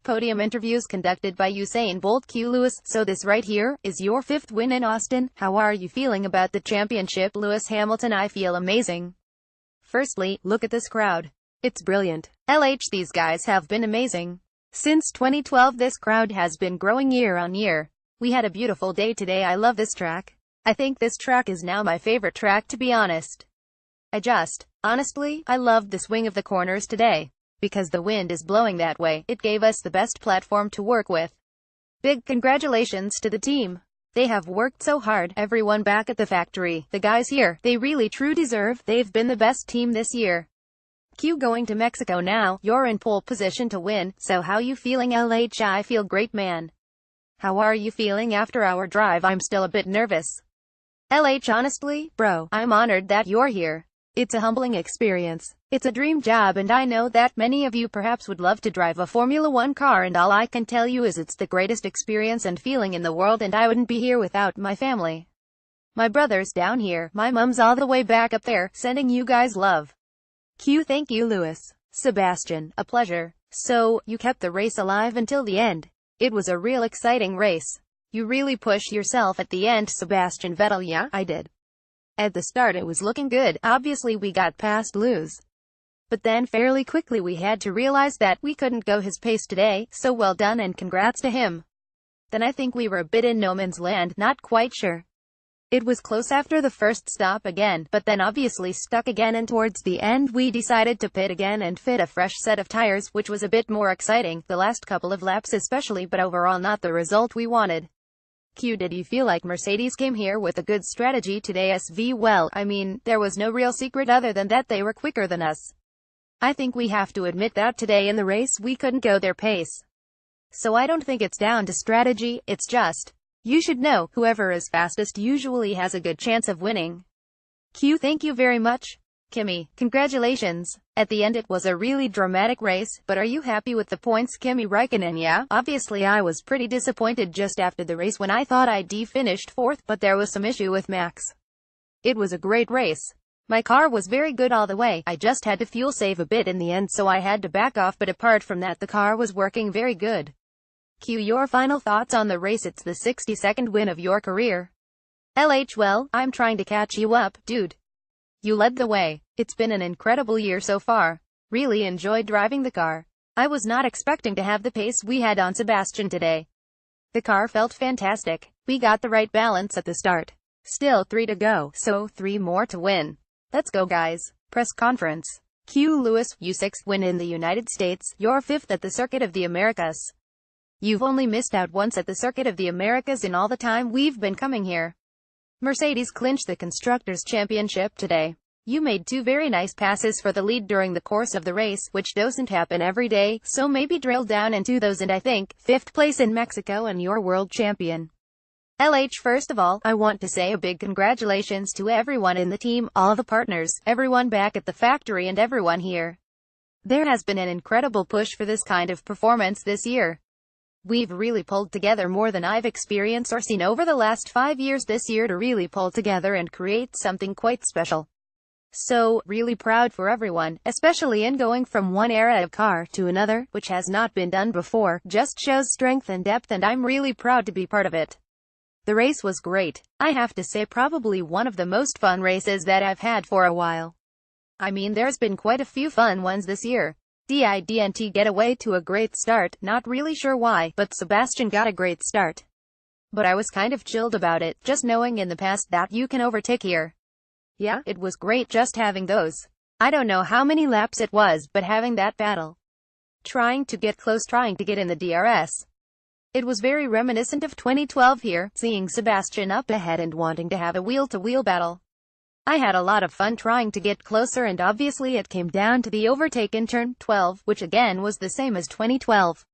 Podium interviews conducted by Usain Bolt Q Lewis. So this right here is your 5th win in Austin. How are you feeling about the championship, Lewis Hamilton? I feel amazing. Firstly, look at this crowd. It's brilliant. These guys have been amazing. Since 2012 this crowd has been growing year on year. We had a beautiful day today. I love this track. I think this track is now my favorite track, to be honest. Honestly, I loved the swing of the corners today. Because the wind is blowing that way, it gave us the best platform to work with. Big congratulations to the team. They have worked so hard. Everyone back at the factory, the guys here, they really true deserve. They've been the best team this year. Q going to Mexico now. You're in pole position to win. So how you feeling, LH? I feel great, man. How are you feeling after our drive? I'm still a bit nervous. LH, honestly, bro, I'm honored that you're here. It's a humbling experience. It's a dream job, and I know that many of you perhaps would love to drive a Formula 1 car, and all I can tell you is it's the greatest experience and feeling in the world, and I wouldn't be here without my family. My brother's down here, my mom's all the way back up there, sending you guys love. Q, thank you, Lewis. Sebastian, a pleasure. So, you kept the race alive until the end. It was a real exciting race. You really pushed yourself at the end, Sebastian Vettel. Yeah, I did. At the start it was looking good. Obviously we got past Lewis. But then fairly quickly we had to realize that we couldn't go his pace today, so well done and congrats to him. Then I think we were a bit in no man's land, not quite sure. It was close after the first stop again, but then obviously stuck again, and towards the end we decided to pit again and fit a fresh set of tires, which was a bit more exciting, the last couple of laps especially, but overall not the result we wanted. Q, did you feel like Mercedes came here with a good strategy today? SV, well, I mean, there was no real secret other than that they were quicker than us. I think we have to admit that today in the race we couldn't go their pace. So I don't think it's down to strategy, it's just, you should know, whoever is fastest usually has a good chance of winning. Q, thank you very much. Kimi, congratulations. At the end it was a really dramatic race, but are you happy with the points? Kimi Räikkönen, yeah, obviously I was pretty disappointed just after the race when I thought I'd finished 4th, but there was some issue with Max. It was a great race. My car was very good all the way, I just had to fuel save a bit in the end so I had to back off, but apart from that the car was working very good. Q, your final thoughts on the race? It's the 62nd win of your career. LH, well, I'm trying to catch you up, dude. You led the way. It's been an incredible year so far. Really enjoyed driving the car. I was not expecting to have the pace we had on Sebastian today. The car felt fantastic. We got the right balance at the start. Still 3 to go, so 3 more to win. Let's go, guys. Press conference. Q Lewis, you 6th win in the United States, your 5th at the Circuit of the Americas. You've only missed out once at the Circuit of the Americas in all the time we've been coming here. Mercedes clinched the Constructors' Championship today. You made 2 very nice passes for the lead during the course of the race, which doesn't happen every day, so maybe drill down into those, and I think, 5th place in Mexico and you're world champion. LH, first of all, I want to say a big congratulations to everyone in the team, all the partners, everyone back at the factory and everyone here. There has been an incredible push for this kind of performance this year. We've really pulled together more than I've experienced or seen over the last 5 years this year to really pull together and create something quite special. So, really proud for everyone, especially in going from one era of car to another, which has not been done before, just shows strength and depth, and I'm really proud to be part of it. The race was great. I have to say probably one of the most fun races that I've had for a while. I mean, there's been quite a few fun ones this year. Didn't get away to a great start, not really sure why, but Sebastian got a great start. But I was kind of chilled about it, just knowing in the past that you can overtake here. Yeah, it was great just having those. I don't know how many laps it was, but having that battle. Trying to get close, trying to get in the DRS. It was very reminiscent of 2012 here, seeing Sebastian up ahead and wanting to have a wheel-to-wheel battle. I had a lot of fun trying to get closer, and obviously it came down to the overtake in turn 12, which again was the same as 2012.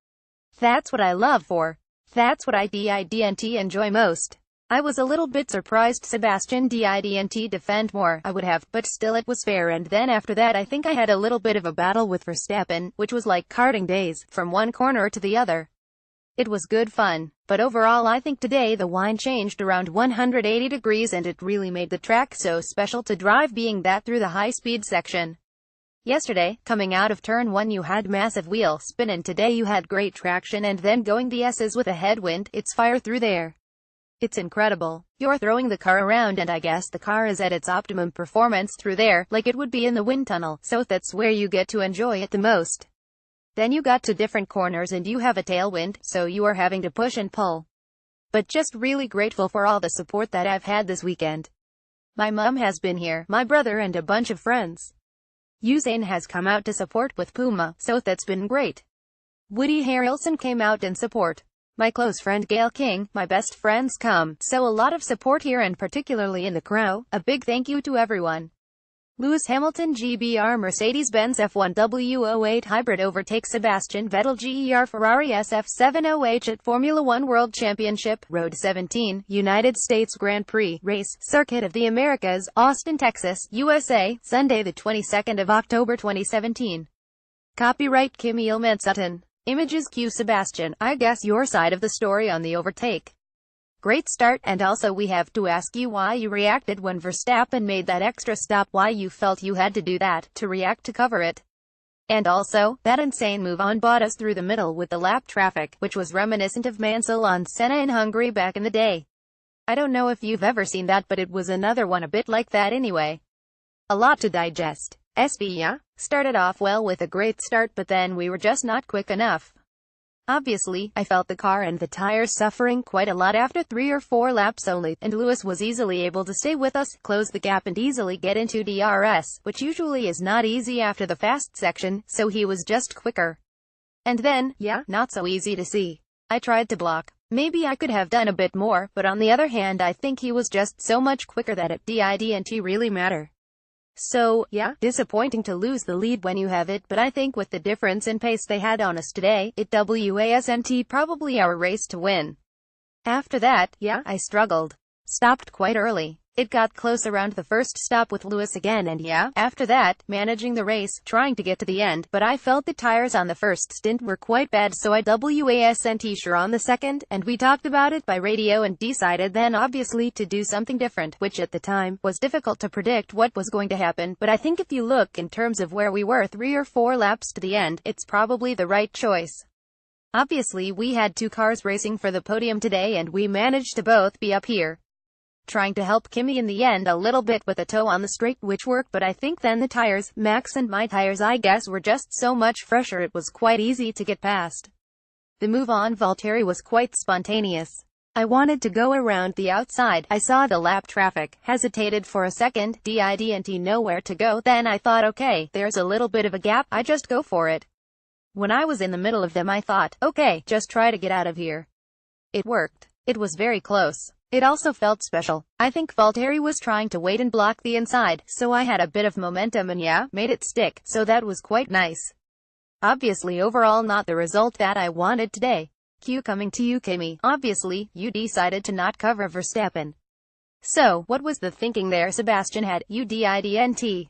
That's what I love for. That's what I didn't enjoy most. I was a little bit surprised Sebastian didn't defend more. I would have, but still it was fair, and then after that I think I had a little bit of a battle with Verstappen, which was like karting days, from one corner to the other. It was good fun, but overall I think today the wind changed around 180 degrees and it really made the track so special to drive, being that through the high-speed section. Yesterday, coming out of turn 1 you had massive wheel spin and today you had great traction and then going the S's with a headwind. It's fire through there. It's incredible. You're throwing the car around and I guess the car is at its optimum performance through there, like it would be in the wind tunnel, so that's where you get to enjoy it the most. Then you got to different corners and you have a tailwind, so you are having to push and pull. But just really grateful for all the support that I've had this weekend. My mom has been here, my brother and a bunch of friends. Usain has come out to support with Puma, so that's been great. Woody Harrelson came out in support. My close friend Gail King, my best friends come, so a lot of support here and particularly in the crowd. A big thank you to everyone. Lewis Hamilton GBR Mercedes-Benz F1 W08 Hybrid overtakes Sebastian Vettel GER Ferrari SF70H at Formula One World Championship, Road 17, United States Grand Prix, Race, Circuit of the Americas, Austin, Texas, USA, Sunday the 22nd of October 2017. Copyright Kim Eelman Sutton. Images Q Sebastian, I guess your side of the story on the overtake. Great start, and also we have to ask you why you reacted when Verstappen made that extra stop, why you felt you had to do that, to react to cover it. And also, that insane move on Bottas through the middle with the lap traffic, which was reminiscent of Mansell on Senna in Hungary back in the day. I don't know if you've ever seen that, but it was another one a bit like that anyway. A lot to digest. Yeah? Started off well with a great start, but then we were just not quick enough. Obviously, I felt the car and the tires suffering quite a lot after 3 or 4 laps only, and Lewis was easily able to stay with us, close the gap and easily get into DRS, which usually is not easy after the fast section, so he was just quicker. And then, not so easy to see. I tried to block. Maybe I could have done a bit more, but on the other hand I think he was just so much quicker that it didn't really matter. So, disappointing to lose the lead when you have it, but I think with the difference in pace they had on us today, it wasn't probably our race to win. After that, I struggled. Stopped quite early. It got close around the first stop with Lewis again and after that, managing the race, trying to get to the end, but I felt the tires on the first stint were quite bad, so I wasn't sure on the second, and we talked about it by radio and decided then obviously to do something different, which at the time, was difficult to predict what was going to happen, but I think if you look in terms of where we were 3 or 4 laps to the end, it's probably the right choice. Obviously we had 2 cars racing for the podium today and we managed to both be up here. Trying to help Kimi in the end a little bit with a toe on the straight, which worked, but I think then the tires, Max and my tires I guess, were just so much fresher it was quite easy to get past. The move on Valtteri was quite spontaneous. I wanted to go around the outside, I saw the lap traffic, hesitated for a second, didn't know where to go, then I thought okay, there's a little bit of a gap, I just go for it. When I was in the middle of them I thought, okay, just try to get out of here. It worked. It was very close. It also felt special. I think Valtteri was trying to wait and block the inside, so I had a bit of momentum and made it stick, so that was quite nice. Obviously overall not the result that I wanted today. Q coming to you Kimi, obviously, you decided to not cover Verstappen. So, what was the thinking there Sebastian had, didn't?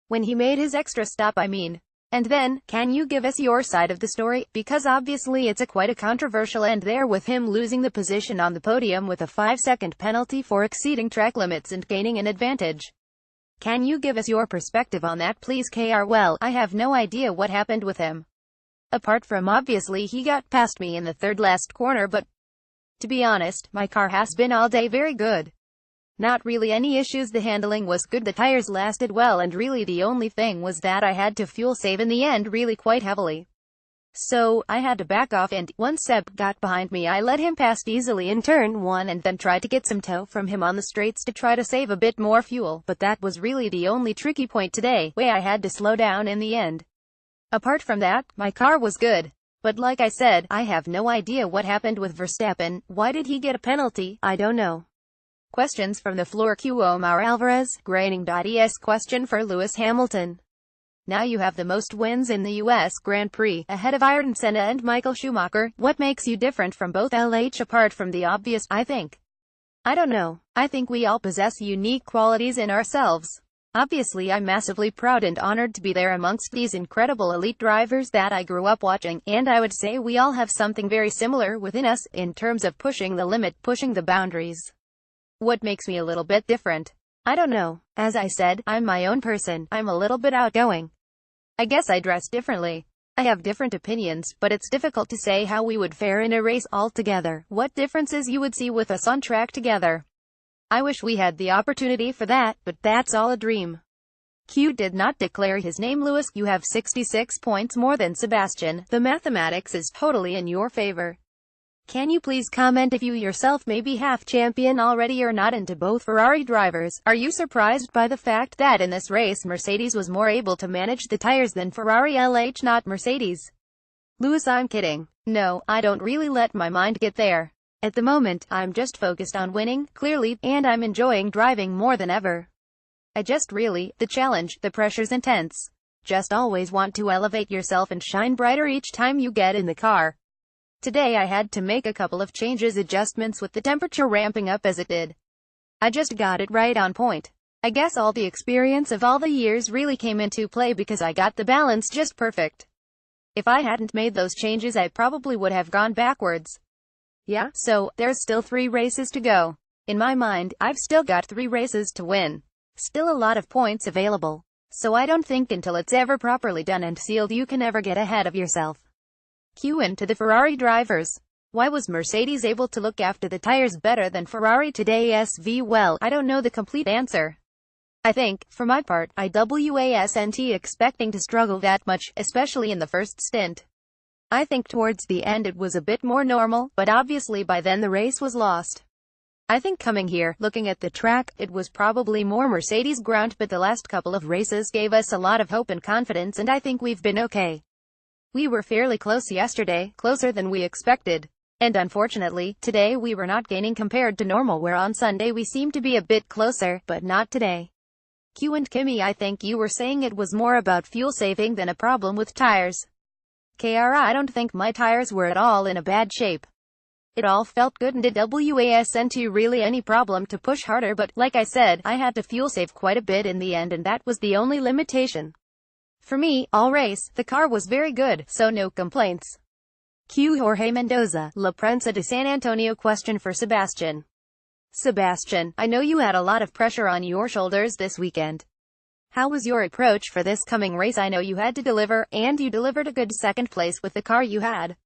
When he made his extra stop I mean. And then, can you give us your side of the story, because obviously it's quite a controversial end there with him losing the position on the podium with a 5-second penalty for exceeding track limits and gaining an advantage. Can you give us your perspective on that please Well, I have no idea what happened with him. Apart from obviously he got past me in the third last corner, but to be honest, my car has been all day very good. Not really any issues, the handling was good, the tires lasted well, and really the only thing was that I had to fuel save in the end really quite heavily. So, I had to back off, and once Seb got behind me I let him past easily in turn 1 and then tried to get some tow from him on the straights to try to save a bit more fuel, but that was really the only tricky point today, where I had to slow down in the end. Apart from that, my car was good. But like I said, I have no idea what happened with Verstappen. Why did he get a penalty? I don't know. Questions from the floor. Q Omar Alvarez, graining.es question for Lewis Hamilton. Now you have the most wins in the US Grand Prix, ahead of Ayrton Senna and Michael Schumacher. What makes you different from both LH apart from the obvious, I think? I don't know. I think we all possess unique qualities in ourselves. Obviously I'm massively proud and honored to be there amongst these incredible elite drivers that I grew up watching, and I would say we all have something very similar within us, in terms of pushing the limit, pushing the boundaries. What makes me a little bit different? I don't know. As I said, I'm my own person. I'm a little bit outgoing. I guess I dress differently. I have different opinions, but it's difficult to say how we would fare in a race altogether, what differences you would see with us on track together. I wish we had the opportunity for that, but that's all a dream. Q did not declare his name. Lewis, you have 66 points more than Sebastian. The mathematics is totally in your favor. Can you please comment if you yourself may be half champion already or not? Into both Ferrari drivers, are you surprised by the fact that in this race Mercedes was more able to manage the tires than Ferrari? LH not Mercedes. Lewis, I'm kidding. No, I don't really let my mind get there. At the moment, I'm just focused on winning, clearly, and I'm enjoying driving more than ever. The challenge, the pressure's intense. Just always want to elevate yourself and shine brighter each time you get in the car. Today I had to make a couple of adjustments with the temperature ramping up as it did. I just got it right on point. I guess all the experience of all the years really came into play because I got the balance just perfect. If I hadn't made those changes I probably would have gone backwards. Yeah, so, there's still 3 races to go. In my mind, I've still got 3 races to win. Still a lot of points available. So I don't think until it's ever properly done and sealed you can ever get ahead of yourself. Q into the Ferrari drivers. Why was Mercedes able to look after the tires better than Ferrari today? SV Well, I don't know the complete answer. I think, for my part, I wasn't expecting to struggle that much, especially in the first stint. I think towards the end it was a bit more normal, but obviously by then the race was lost. I think coming here, looking at the track, it was probably more Mercedes ground, but the last couple of races gave us a lot of hope and confidence and I think we've been okay. We were fairly close yesterday, closer than we expected. And unfortunately, today we were not gaining compared to normal, where on Sunday we seemed to be a bit closer, but not today. Q and Kimmy, I think you were saying it was more about fuel saving than a problem with tires. I don't think my tires were at all in a bad shape. It all felt good and it wasn't really any problem to push harder, but, like I said, I had to fuel save quite a bit in the end and that was the only limitation. For me, all race, the car was very good, so no complaints. Q Jorge Mendoza, La Prensa de San Antonio. Question for Sebastian. Sebastian, I know you had a lot of pressure on your shoulders this weekend. How was your approach for this coming race? I know you had to deliver, and you delivered a good second place with the car you had.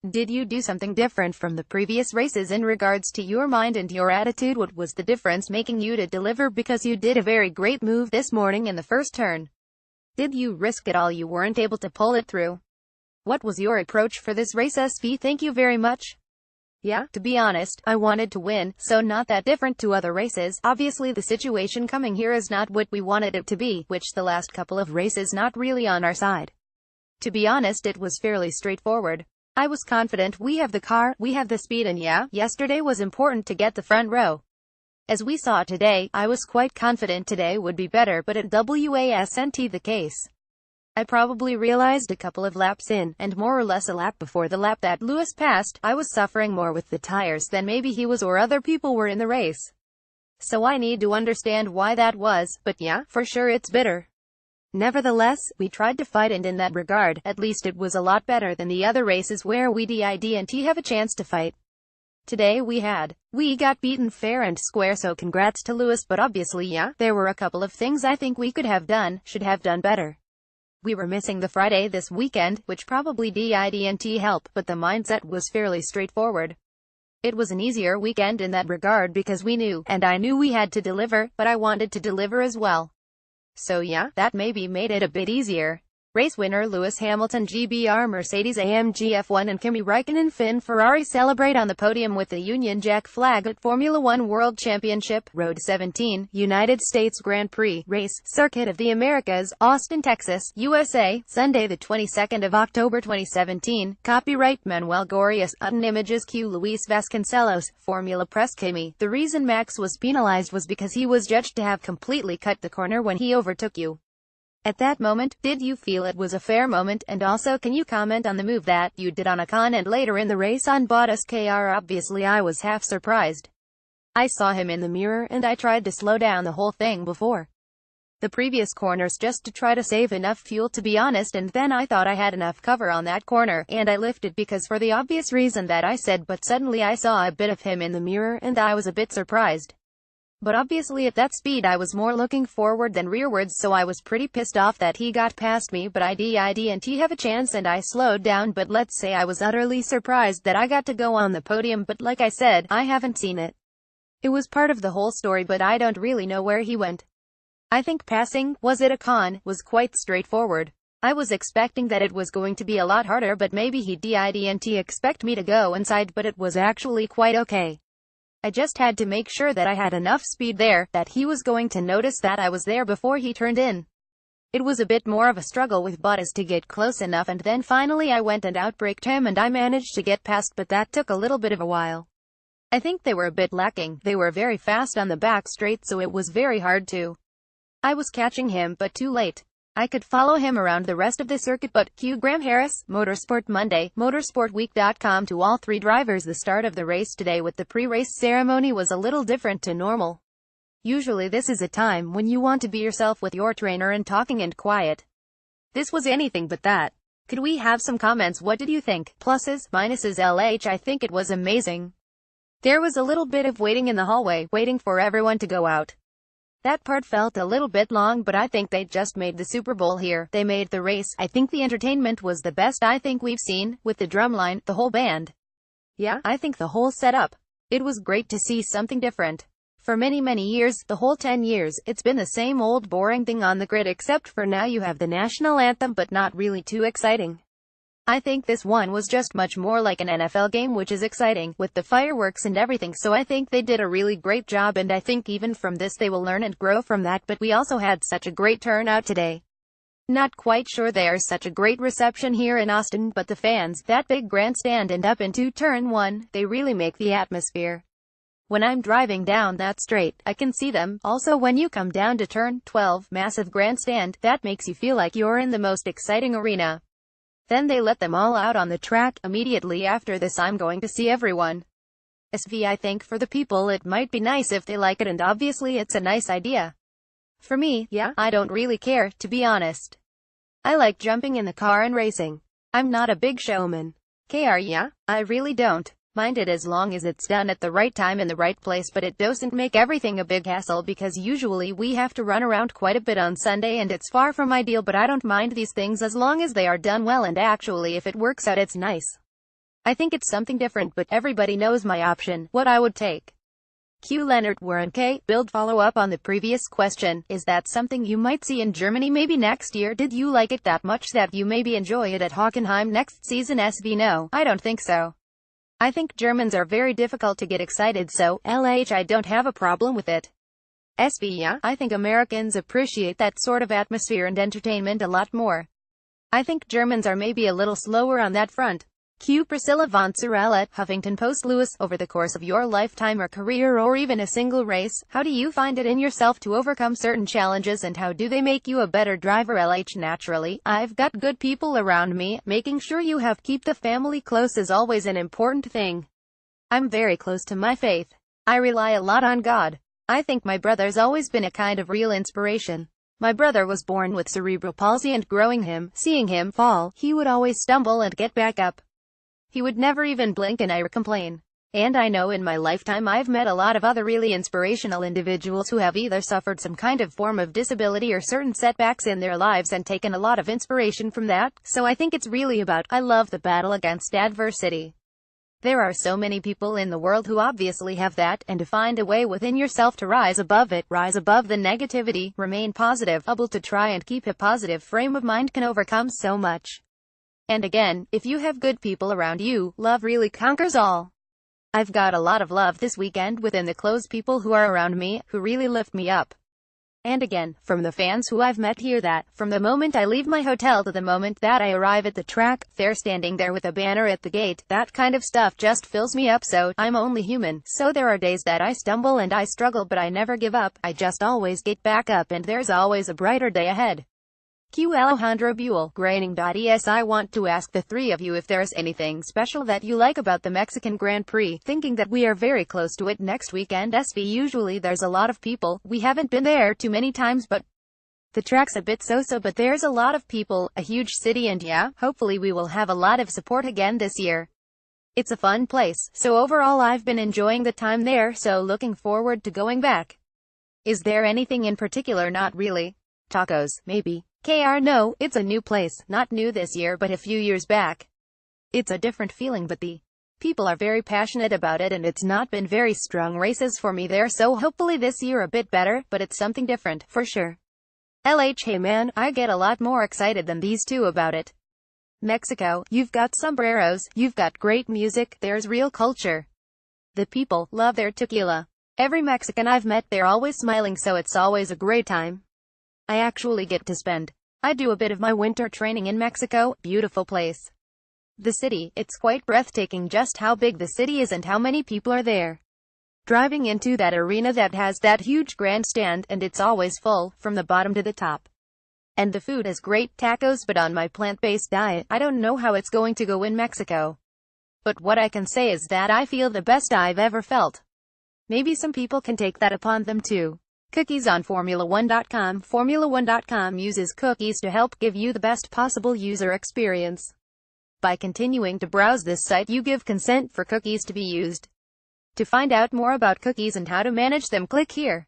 Did you do something different from the previous races in regards to your mind and your attitude? What was the difference making you to deliver? Because you did a very great move this morning in the first turn. Did you risk it all? You weren't able to pull it through. What was your approach for this race? SV, thank you very much. Yeah, to be honest, I wanted to win, so not that different to other races. Obviously the situation coming here is not what we wanted it to be, which the last couple of races not really on our side. To be honest, it was fairly straightforward. I was confident we have the car, we have the speed, and yeah, yesterday was important to get the front row. As we saw today, I was quite confident today would be better, but it wasn't the case. I probably realized a couple of laps in, and more or less a lap before the lap that Lewis passed, I was suffering more with the tires than maybe he was or other people were in the race. So I need to understand why that was, but yeah, for sure it's bitter. Nevertheless, we tried to fight, and in that regard, at least it was a lot better than the other races where we didn't have a chance to fight. Today we got beaten fair and square, so congrats to Lewis, but obviously yeah, there were a couple of things I think we should have done better. We were missing the Friday this weekend, which probably didn't help, but the mindset was fairly straightforward. It was an easier weekend in that regard because we knew, and I knew we had to deliver, but I wanted to deliver as well. So yeah, that maybe made it a bit easier. Race winner Lewis Hamilton GBR Mercedes AMG F1 and Kimi Räikkönen Finn Ferrari celebrate on the podium with the Union Jack flag at Formula One World Championship, Road 17, United States Grand Prix, Race, Circuit of the Americas, Austin, Texas, USA, Sunday the 22nd of October 2017, copyright Manuel Gorias, images Q Luis Vasconcelos, Formula Press. Kimi, the reason Max was penalized was because he was judged to have completely cut the corner when he overtook you. At that moment, did you feel it was a fair moment? And also, can you comment on the move that you did on Ocon and later in the race on Bottas? Obviously I was half surprised. I saw him in the mirror and I tried to slow down the whole thing before the previous corners just to try to save enough fuel, to be honest, and then I thought I had enough cover on that corner, and I lifted because for the obvious reason that I said, but suddenly I saw a bit of him in the mirror and I was a bit surprised. But obviously at that speed I was more looking forward than rearwards, so I was pretty pissed off that he got past me, but I didn't have a chance and I slowed down. But let's say I was utterly surprised that I got to go on the podium, but like I said, I haven't seen it. It was part of the whole story, but I don't really know where he went. I think passing, was it a con, was quite straightforward. I was expecting that it was going to be a lot harder, but maybe he didn't expect me to go inside, but it was actually quite okay. I just had to make sure that I had enough speed there, that he was going to notice that I was there before he turned in. It was a bit more of a struggle with Bottas to get close enough, and then finally I went and outbraked him and I managed to get past, but that took a little bit of a while. I think they were a bit lacking. They were very fast on the back straight, so it was very hard to. I was catching him, but too late. I could follow him around the rest of the circuit, but Q Graham Harris, Motorsport Monday, motorsportweek.com. To all three drivers, the start of the race today with the pre-race ceremony was a little different to normal. Usually this is a time when you want to be yourself with your trainer and talking and quiet. This was anything but that. Could we have some comments? What did you think? Pluses, minuses, LH. I think it was amazing. There was a little bit of waiting in the hallway, waiting for everyone to go out. That part felt a little bit long, but I think they just made the Super Bowl here. They made the race. I think the entertainment was the best I think we've seen, with the drumline, the whole band. Yeah, I think the whole setup. It was great to see something different. For many years, the whole 10 years, it's been the same old boring thing on the grid, except for now you have the national anthem, but not really too exciting. I think this one was just much more like an NFL game, which is exciting, with the fireworks and everything, so I think they did a really great job, and I think even from this they will learn and grow from that. But we also had such a great turnout today. Not quite sure there's such a great reception here in Austin, but the fans, that big grandstand and up into turn 1, they really make the atmosphere. When I'm driving down that straight, I can see them. Also when you come down to turn 12, massive grandstand, that makes you feel like you're in the most exciting arena. Then they let them all out on the track. Immediately after this I'm going to see everyone. I think for the people it might be nice if they like it, and obviously it's a nice idea. For me, yeah, I don't really care, to be honest. I like jumping in the car and racing. I'm not a big showman. Yeah, I really don't mind it as long as it's done at the right time in the right place, but it doesn't make everything a big hassle, because usually we have to run around quite a bit on Sunday and it's far from ideal, but I don't mind these things as long as they are done well, and actually if it works out it's nice. I think it's something different, but everybody knows my option, what I would take. Q Leonard Warren K. Build follow-up on the previous question, is that something you might see in Germany maybe next year? Did you like it that much that you maybe enjoy it at Hockenheim next season? No, I don't think so. I think Germans are very difficult to get excited, so, LH, I don't have a problem with it. Yeah, I think Americans appreciate that sort of atmosphere and entertainment a lot more. I think Germans are maybe a little slower on that front. Q Priscilla von Sorella, Huffington Post. Lewis, over the course of your lifetime or career or even a single race, how do you find it in yourself to overcome certain challenges, and how do they make you a better driver? LH, naturally, I've got good people around me. Making sure you have keep the family close is always an important thing. I'm very close to my faith. I rely a lot on God. I think my brother's always been a kind of real inspiration. My brother was born with cerebral palsy, and seeing him fall, he would always stumble and get back up. He would never even blink and I complain. And I know in my lifetime I've met a lot of other really inspirational individuals who have either suffered some kind of form of disability or certain setbacks in their lives and taken a lot of inspiration from that. So I think it's really about, I love the battle against adversity. There are so many people in the world who obviously have that, and to find a way within yourself to rise above it, rise above the negativity, remain positive, able to try and keep a positive frame of mind can overcome so much. And again, if you have good people around you, love really conquers all. I've got a lot of love this weekend within the close people who are around me, who really lift me up. And again, from the fans who I've met here, that, from the moment I leave my hotel to the moment that I arrive at the track, they're standing there with a banner at the gate, that kind of stuff just fills me up. So, I'm only human, so there are days that I stumble and I struggle, but I never give up, I just always get back up, and there's always a brighter day ahead. Q Alejandro Buell, Graining.es. I want to ask the three of you if there's anything special that you like about the Mexican Grand Prix, thinking that we are very close to it next weekend. Usually there's a lot of people, we haven't been there too many times, but the track's a bit so-so, but there's a lot of people, a huge city, and yeah, hopefully we will have a lot of support again this year. It's a fun place, so overall I've been enjoying the time there, so looking forward to going back. Is there anything in particular? Not really. Tacos, maybe. KR no, it's a new place, not new this year but a few years back. It's a different feeling but the people are very passionate about it and it's not been very strong races for me there so hopefully this year a bit better, but it's something different, for sure. LH hey man, I get a lot more excited than these two about it. Mexico, you've got sombreros, you've got great music, there's real culture. The people love their tequila. Every Mexican I've met they're always smiling so it's always a great time. I actually get to spend. I do a bit of my winter training in Mexico, beautiful place. The city, it's quite breathtaking just how big the city is and how many people are there. Driving into that arena that has that huge grandstand and it's always full, from the bottom to the top. And the food is great, tacos, but on my plant-based diet, I don't know how it's going to go in Mexico. But what I can say is that I feel the best I've ever felt. Maybe some people can take that upon them too. Cookies on Formula1.com. Formula1.com uses cookies to help give you the best possible user experience. By continuing to browse this site, you give consent for cookies to be used. To find out more about cookies and how to manage them, click here.